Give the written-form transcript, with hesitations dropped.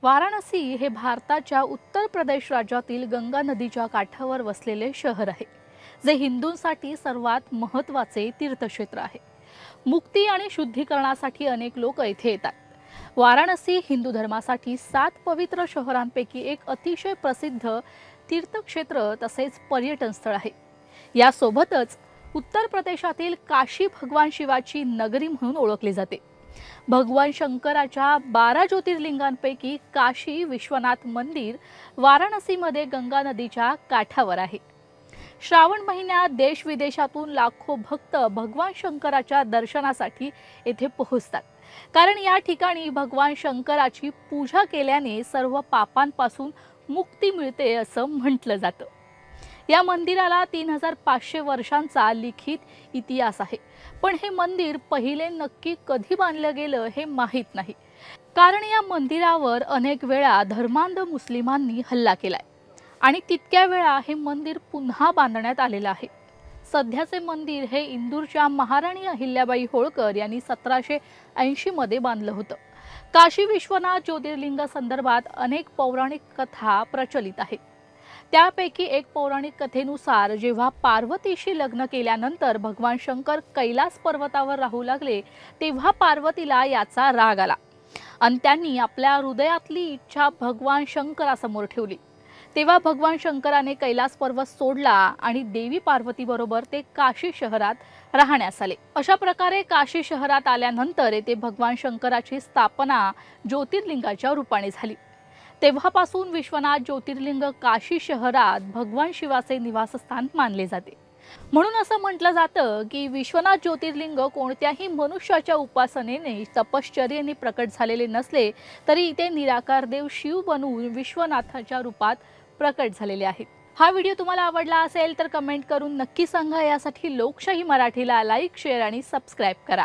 वाराणसी हे भारताच्या उत्तर प्रदेश राज्यातील गंगा नदीच्या काठावर वसलेले शहर आहे, जे हिंदूंसाठी सर्वात महत्त्वाचे तीर्थक्षेत्र आहे। मुक्ती आणि शुद्धीकरणासाठी अनेक लोक येथे येतात। वाराणसी हिंदू धर्मासाठी 7 पवित्र शहरांपैकी एक अतिशय प्रसिद्ध तीर्थक्षेत्र तसेच पर्यटन स्थळ आहे। यासोबतच उत्तर प्रदेशातील काशी भगवान शिवाची नगरी म्हणून ओळखली जाते। भगवान शंकराच्या 12 ज्योतिर्लिंगांपैकी काशी विश्वनाथ मंदिर वाराणसीमध्ये गंगा नदीच्या काठावर आहे। श्रावण महिन्यात देश विदेशातून लाखो भक्त भगवान शंकराच्या दर्शनासाठी येथे पोहोचतात, कारण या ठिकाणी भगवान शंकराची पूजा केल्याने सर्व पापांपासून मुक्ती मिळते असं म्हटलं जातं। या मंदिराला 3500 वर्षांचा लिखित इतिहास आहे, पण हे मंदिर पहिले नक्की कधी बांधलं गेलं हे माहित नाही, कारण या मंदिरावर अनेक वेळा धर्मांध मुस्लिमांनी हल्ला केलाय आणि तितक्या वेळा हे मंदिर पुन्हा बांधण्यात आलेलं आहे। सध्याचे मंदिर हे इंदूरच्या महाराणी अहिल्याबाई होळकर यांनी 1780 मध्ये बांधलं होतं। काशी विश्वनाथ ज्योतिर्लिंग संदर्भात अनेक पौराणिक कथा प्रचलित आहेत। त्यापैकी एक पौराणिक कथेनुसार जेव्हा पार्वतीशी लग्न केल्यानंतर भगवान शंकर कैलास पर्वतावर राहू लागले, तेव्हा पार्वतीला याचा राग आला आणि त्यांनी आपल्या हृदयातली इच्छा भगवान शंकरासमोर ठेवली। तेव्हा भगवान शंकराने कैलास पर्वत सोडला आणि देवी पार्वती बरोबर ते काशी शहरात राहण्यास आले। अशा प्रकारे काशी शहरात आल्यानंतर येथे भगवान शंकराची स्थापना ज्योतिर्लिंगाच्या रूपाने झाली। तेव्हापासून विश्वनाथ ज्योतिर्लिंग काशी शहरात भगवान शिवाचे निवासस्थान मानले जाते। म्हणून असं म्हटलं जातं की विश्वनाथ ज्योतिर्लिंग कोणत्याही मनुष्याच्या उपासनेने तपश्चर्येने प्रकट झालेले नसले तरी इथे निराकार देव शिव बनून विश्वनाथाच्या रूपात प्रकट झालेले आहेत। हा व्हिडिओ तुम्हाला आवडला असेल तर कमेंट करून नक्की सांगा। यासाठी लोकशाही मराठीला लाईक, शेअर आणि सबस्क्राइब करा।